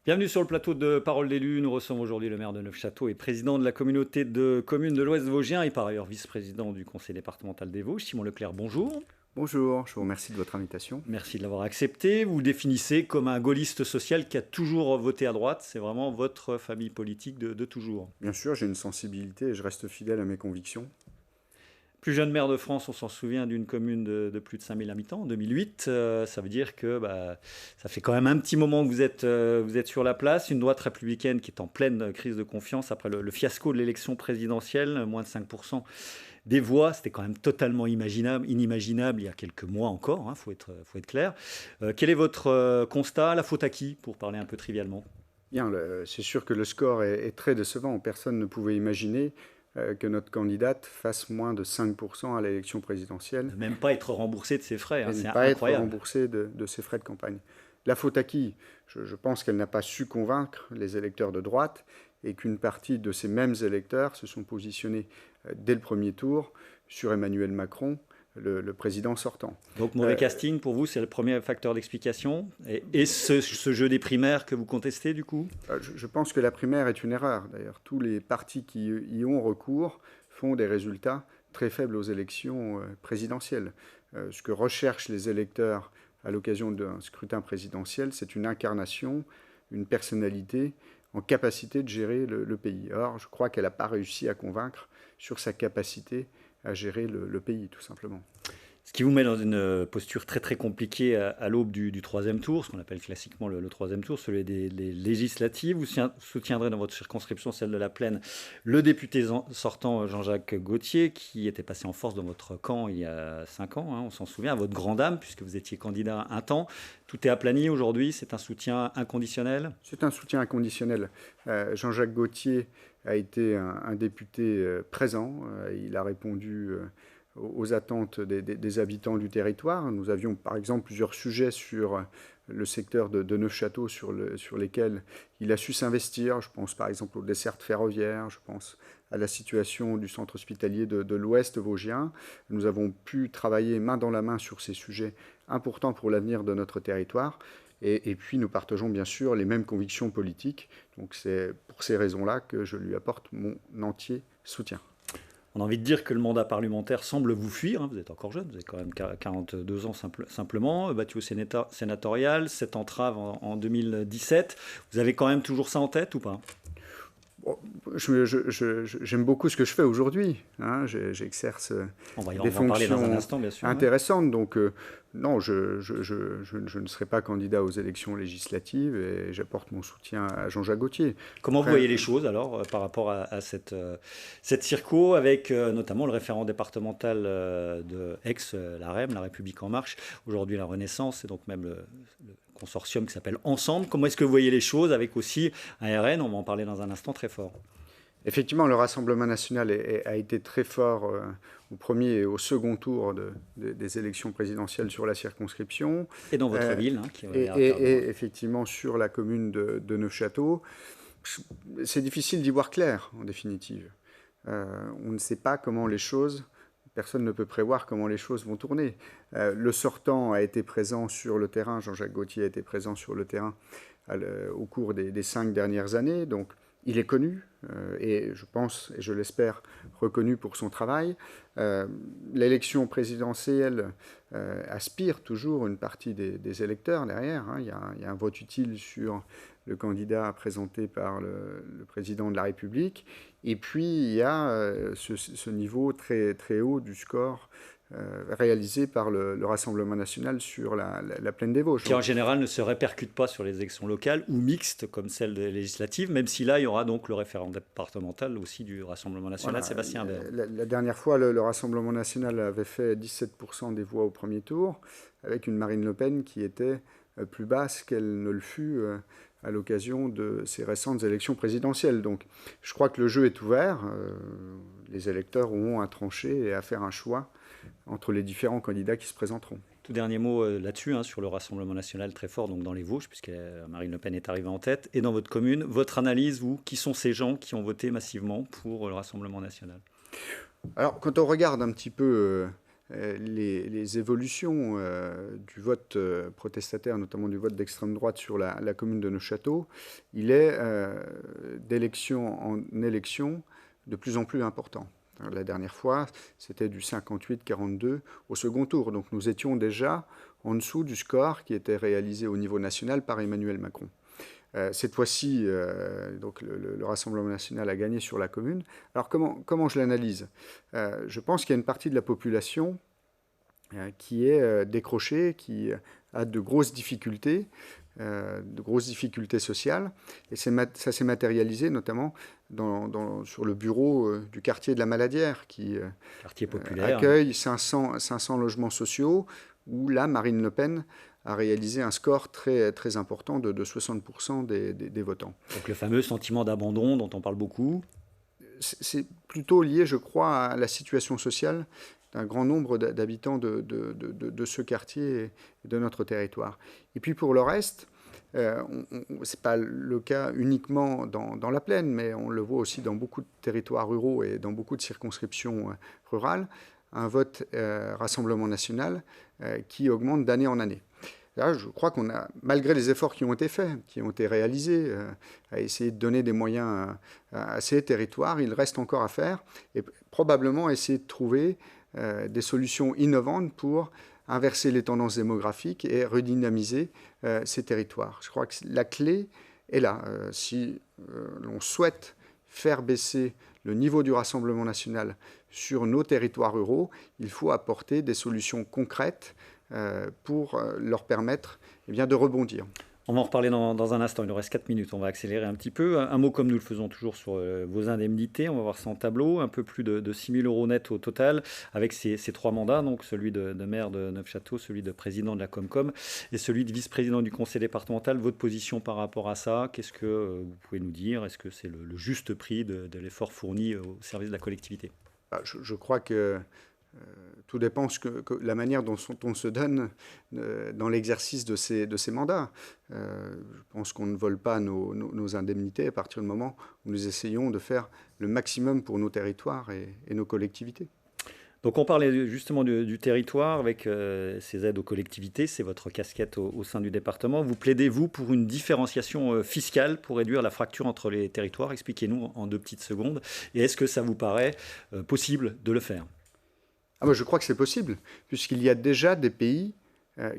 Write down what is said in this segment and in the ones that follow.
Bienvenue sur le plateau de Parole d'élu. Nous recevons aujourd'hui le maire de Neufchâteau et président de la communauté de communes de l'Ouest vosgien et par ailleurs vice-président du conseil départemental des Vosges. Simon Leclerc, bonjour. Bonjour, je vous remercie de votre invitation. Merci de l'avoir accepté. Vous vous définissez comme un gaulliste social qui a toujours voté à droite. C'est vraiment votre famille politique de toujours. Bien sûr, j'ai une sensibilité et je reste fidèle à mes convictions. Plus jeune maire de France, on s'en souvient, d'une commune de plus de 5000 habitants en 2008. Ça veut dire que ça fait quand même un petit moment que vous êtes sur la place. Une droite républicaine qui est en pleine crise de confiance après le fiasco de l'élection présidentielle, moins de 5% des voix. C'était quand même totalement inimaginable il y a quelques mois encore, faut être clair. Quel est votre constat? La faute à qui, pour parler un peu trivialement? Bien, c'est sûr que le score est très décevant. Personne ne pouvait imaginer que notre candidate fasse moins de 5% à l'élection présidentielle. Ne même pas être remboursée de ses frais, Et c'est ne pas incroyable. être remboursée de ses frais de campagne. La faute à qui? Je pense qu'elle n'a pas su convaincre les électeurs de droite et qu'une partie de ces mêmes électeurs se sont positionnés dès le premier tour sur Emmanuel Macron, le président sortant. Donc mauvais casting pour vous, c'est le premier facteur d'explication. Et ce jeu des primaires que vous contestez du coup? Je pense que la primaire est une erreur. D'ailleurs, tous les partis qui y ont recours font des résultats très faibles aux élections présidentielles. Ce que recherchent les électeurs à l'occasion d'un scrutin présidentiel, c'est une incarnation, une personnalité en capacité de gérer le pays. Or, je crois qu'elle n'a pas réussi à convaincre sur sa capacité à gérer le pays, tout simplement. Ce qui vous met dans une posture très très compliquée à l'aube du troisième tour, ce qu'on appelle classiquement le troisième tour, celui des législatives. Vous soutiendrez dans votre circonscription, celle de la Plaine, le député sortant Jean-Jacques Gaultier, qui était passé en force dans votre camp il y a 5 ans, on s'en souvient, à votre grande dame, puisque vous étiez candidat un temps. Tout est aplani aujourd'hui, c'est un soutien inconditionnel? C'est un soutien inconditionnel. Jean-Jacques Gaultier a été un député présent, il a répondu aux attentes des habitants du territoire. Nous avions par exemple plusieurs sujets sur le secteur de Neufchâteau sur lesquels il a su s'investir. Je pense par exemple aux dessertes ferroviaires, je pense à la situation du centre hospitalier de l'Ouest vosgien. Nous avons pu travailler main dans la main sur ces sujets importants pour l'avenir de notre territoire. Et puis nous partageons bien sûr les mêmes convictions politiques. Donc c'est pour ces raisons-là que je lui apporte mon entier soutien. On a envie de dire que le mandat parlementaire semble vous fuir. Vous êtes encore jeune, vous avez quand même 42 ans simplement, battu au sénatorial, cette entrave en 2017. Vous avez quand même toujours ça en tête ou pas? J'aime beaucoup ce que je fais aujourd'hui. J'exerce des fonctions intéressantes. Donc, non, je ne serai pas candidat aux élections législatives et j'apporte mon soutien à Jean-Jacques Gaultier. Comment vous voyez les choses alors par rapport à cette circo avec notamment le référent départemental de la REM, La République En Marche, aujourd'hui La Renaissance, et donc même le consortium qui s'appelle Ensemble. Comment est-ce que vous voyez les choses avec aussi un RN, on va en parler dans un instant, très fort? Effectivement, le Rassemblement national a été très fort au premier et au second tour des élections présidentielles sur la circonscription. Et dans votre ville. Et effectivement sur la commune de Neufchâteau. C'est difficile d'y voir clair, en définitive. On ne sait pas comment les choses... Personne ne peut prévoir comment les choses vont tourner. Le sortant a été présent sur le terrain, Jean-Jacques Gaultier a été présent sur le terrain au cours des 5 dernières années. Donc, il est connu et je pense, et je l'espère, reconnu pour son travail. L'élection présidentielle aspire toujours une partie des électeurs derrière. Il y a un vote utile sur le candidat présenté par le président de la République. Et puis, il y a ce niveau très, très haut du score réalisé par le Rassemblement national sur la plaine des Vosges. Qui en général ne se répercute pas sur les élections locales ou mixtes comme celles des législatives, même si là il y aura donc le référent départemental aussi du Rassemblement national, voilà, Sébastien Baird. La dernière fois, le Rassemblement national avait fait 17% des voix au premier tour, avec une Marine Le Pen qui était plus basse qu'elle ne le fut à l'occasion de ces récentes élections présidentielles. Donc je crois que le jeu est ouvert. Les électeurs auront à trancher et à faire un choix entre les différents candidats qui se présenteront. Tout dernier mot là-dessus, sur le Rassemblement national très fort, donc dans les Vosges, puisque Marine Le Pen est arrivée en tête, et dans votre commune, votre analyse, vous, qui sont ces gens qui ont voté massivement pour le Rassemblement national? Alors, quand on regarde un petit peu les évolutions du vote protestataire, notamment du vote d'extrême droite sur la commune de Neufchâteau, il est d'élection en élection de plus en plus important. La dernière fois, c'était du 58-42 au second tour. Donc nous étions déjà en dessous du score qui était réalisé au niveau national par Emmanuel Macron. Cette fois-ci, donc le Rassemblement national a gagné sur la commune. Alors comment je l'analyse ? Je pense qu'il y a une partie de la population qui est décrochée, qui a de grosses difficultés sociales. Et ça s'est matérialisé notamment sur le bureau du quartier de la Maladière, qui quartier populaire, accueille 500 logements sociaux, où là, Marine Le Pen a réalisé un score très, très important de 60% des votants. Donc le fameux sentiment d'abandon dont on parle beaucoup. C'est plutôt lié, je crois, à la situation sociale d'un grand nombre d'habitants de ce quartier et de notre territoire. Et puis pour le reste, ce n'est pas le cas uniquement dans la plaine, mais on le voit aussi dans beaucoup de territoires ruraux et dans beaucoup de circonscriptions rurales, un vote Rassemblement national qui augmente d'année en année. Là, je crois qu'on a, malgré les efforts qui ont été faits, qui ont été réalisés, à essayer de donner des moyens à ces territoires, il reste encore à faire et probablement essayer de trouver des solutions innovantes pour inverser les tendances démographiques et redynamiser ces territoires. Je crois que la clé est là. Si l'on souhaite faire baisser le niveau du Rassemblement national sur nos territoires ruraux, il faut apporter des solutions concrètes pour leur permettre de rebondir. On va en reparler dans un instant, il nous reste 4 minutes, on va accélérer un petit peu. Un mot comme nous le faisons toujours sur vos indemnités, on va voir ça en tableau, un peu plus de 6 000 euros net au total, avec ces 3 mandats, donc celui de maire de Neufchâteau, celui de président de la Comcom et celui de vice-président du conseil départemental. Votre position par rapport à ça, qu'est-ce que vous pouvez nous dire ? Est-ce que c'est le juste prix de l'effort fourni au service de la collectivité ? Je crois que tout dépend que la manière dont on se donne dans l'exercice de ces mandats. Je pense qu'on ne vole pas nos indemnités à partir du moment où nous essayons de faire le maximum pour nos territoires et nos collectivités. Donc on parlait justement du territoire avec ces aides aux collectivités, c'est votre casquette au sein du département. Vous plaidez, vous, pour une différenciation fiscale pour réduire la fracture entre les territoires. Expliquez-nous en 2 petites secondes. Et est-ce que ça vous paraît possible de le faire ? Je crois que c'est possible, puisqu'il y a déjà des pays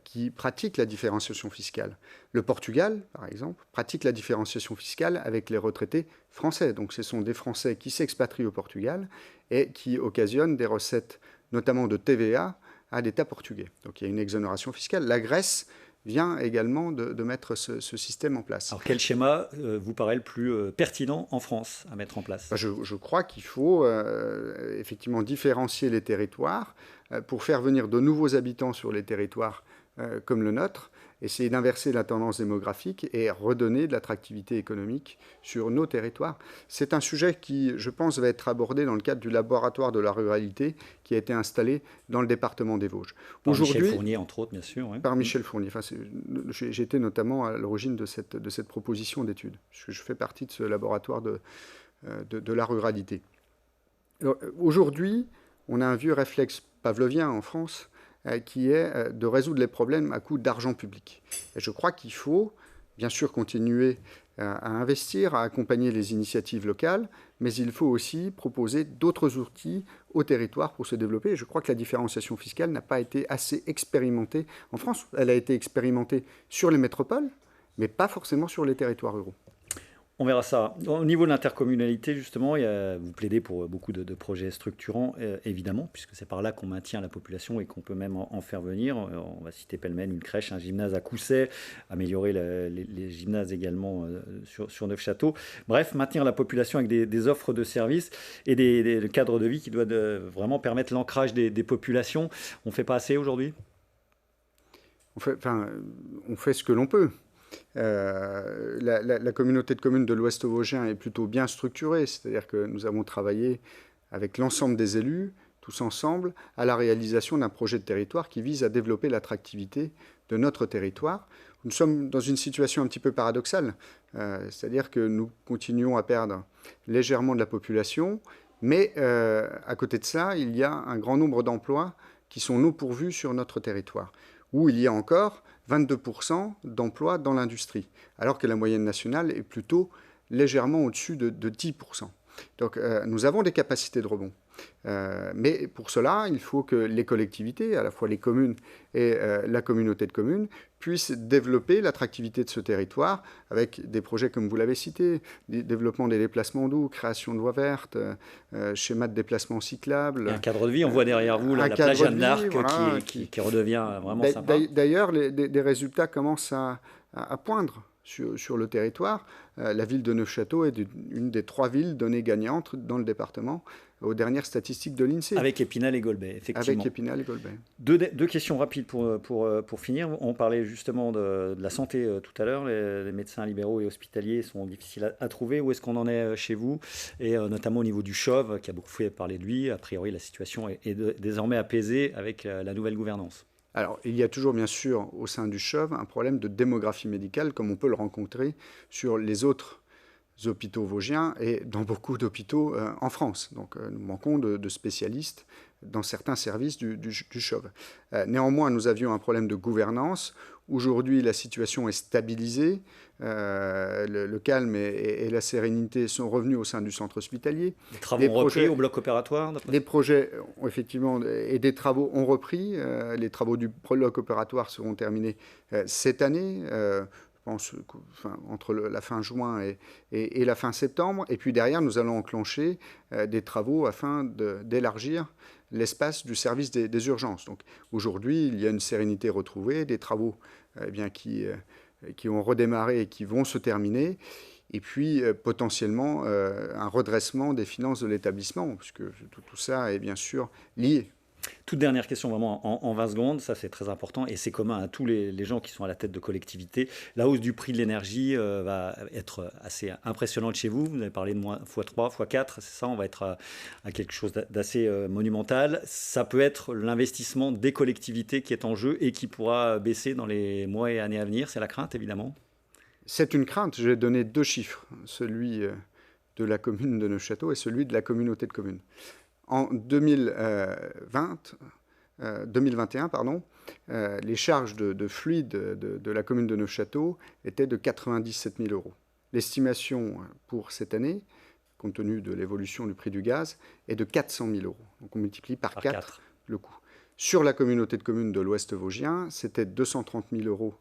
qui pratiquent la différenciation fiscale. Le Portugal, par exemple, pratique la différenciation fiscale avec les retraités français. Donc ce sont des Français qui s'expatrient au Portugal et qui occasionnent des recettes, notamment de TVA, à l'État portugais. Donc il y a une exonération fiscale. La Grèce vient également de mettre ce système en place. Alors quel schéma vous paraît le plus pertinent en France à mettre en place ? Je crois qu'il faut effectivement différencier les territoires pour faire venir de nouveaux habitants sur les territoires comme le nôtre, essayer d'inverser la tendance démographique et redonner de l'attractivité économique sur nos territoires. C'est un sujet qui, je pense, va être abordé dans le cadre du laboratoire de la ruralité qui a été installé dans le département des Vosges. Par Michel Fournier, entre autres, bien sûr. Oui. Par Michel Fournier. J'étais notamment à l'origine de cette proposition d'étude, puisque je fais partie de ce laboratoire de la ruralité. Aujourd'hui, on a un vieux réflexe pavlovien en France qui est de résoudre les problèmes à coût d'argent public. Et je crois qu'il faut, bien sûr, continuer à investir, à accompagner les initiatives locales, mais il faut aussi proposer d'autres outils au territoire pour se développer. Et je crois que la différenciation fiscale n'a pas été assez expérimentée en France. Elle a été expérimentée sur les métropoles, mais pas forcément sur les territoires ruraux. On verra ça. Au niveau de l'intercommunalité, justement, vous plaidez pour beaucoup de projets structurants, évidemment, puisque c'est par là qu'on maintient la population et qu'on peut même en faire venir. On va citer pêle-mêle une crèche, un gymnase à Cousset, améliorer les gymnases également sur Neufchâteau. Bref, maintenir la population avec des offres de services et des cadres de vie qui doivent vraiment permettre l'ancrage des populations. On ne fait pas assez aujourd'hui ? On fait ce que l'on peut. La communauté de communes de l'Ouest vosgien est plutôt bien structurée, c'est-à-dire que nous avons travaillé avec l'ensemble des élus, tous ensemble, à la réalisation d'un projet de territoire qui vise à développer l'attractivité de notre territoire. Nous sommes dans une situation un petit peu paradoxale, c'est-à-dire que nous continuons à perdre légèrement de la population, mais à côté de ça, il y a un grand nombre d'emplois qui sont non pourvus sur notre territoire, où il y a encore 22% d'emplois dans l'industrie, alors que la moyenne nationale est plutôt légèrement au-dessus de 10%. Donc nous avons des capacités de rebond. Mais pour cela, il faut que les collectivités, à la fois les communes et la communauté de communes, puissent développer l'attractivité de ce territoire avec des projets comme vous l'avez cité, développement des déplacements doux, création de voies vertes, schéma de déplacement cyclable. Et un cadre de vie, on voit derrière vous la plage Jeanne d'Arc voilà, qui redevient vraiment sympa. D'ailleurs, des résultats commencent à poindre sur le territoire. La ville de Neufchâteau est une des 3 villes données gagnantes dans le département aux dernières statistiques de l'INSEE. Avec Épinal et Golbey, effectivement. Avec Épinal et Golbey. Deux questions rapides pour finir. On parlait justement de la santé tout à l'heure. Les médecins libéraux et hospitaliers sont difficiles à trouver. Où est-ce qu'on en est chez vous? Et notamment au niveau du CHOV, qui a beaucoup fait parler de lui. A priori, la situation est désormais apaisée avec la nouvelle gouvernance. Alors, il y a toujours, bien sûr, au sein du CHOV, un problème de démographie médicale, comme on peut le rencontrer sur les autres hôpitaux vosgiens et dans beaucoup d'hôpitaux en France. Donc, nous manquons de spécialistes dans certains services du CHOV. Néanmoins, nous avions un problème de gouvernance. Aujourd'hui, la situation est stabilisée. Le calme et la sérénité sont revenus au sein du centre hospitalier. Les travaux ont repris au bloc opératoire? Les projets, effectivement, et des travaux ont repris. Les travaux du bloc opératoire seront terminés cette année. Je pense entre la fin juin et la fin septembre. Et puis derrière, nous allons enclencher des travaux afin d'élargir l'espace du service des urgences. Donc aujourd'hui, il y a une sérénité retrouvée, des travaux qui ont redémarré et qui vont se terminer, et puis potentiellement un redressement des finances de l'établissement, puisque tout ça est bien sûr lié. Toute dernière question, vraiment en 20 secondes, ça c'est très important et c'est commun à tous les gens qui sont à la tête de collectivités. La hausse du prix de l'énergie va être assez impressionnante chez vous. Vous avez parlé de x3, x4, c'est ça, on va être à quelque chose d'assez monumental. Ça peut être l'investissement des collectivités qui est en jeu et qui pourra baisser dans les mois et années à venir. C'est la crainte, évidemment. C'est une crainte. Je vais donner 2 chiffres, celui de la commune de Neufchâteau et celui de la communauté de communes. En 2021, les charges de fluide de la commune de Neufchâteau étaient de 97 000 euros. L'estimation pour cette année, compte tenu de l'évolution du prix du gaz, est de 400 000 euros. Donc on multiplie par 4 le coût. Sur la communauté de communes de l'Ouest vosgien, c'était 200 000 euros,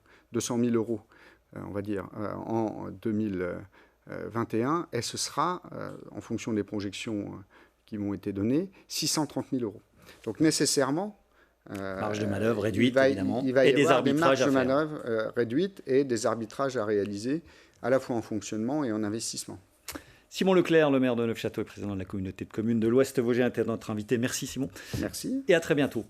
on va dire, en 2021, et ce sera, en fonction des projections qui m'ont été données, 630 000 euros. Donc nécessairement, marge de manœuvre réduite, évidemment, il va y avoir des marges de manœuvre réduites et des arbitrages à réaliser, à la fois en fonctionnement et en investissement. Simon Leclerc, le maire de Neufchâteau et président de la communauté de communes de l'Ouest vosgien, était notre invité. Merci Simon. Merci. Et à très bientôt.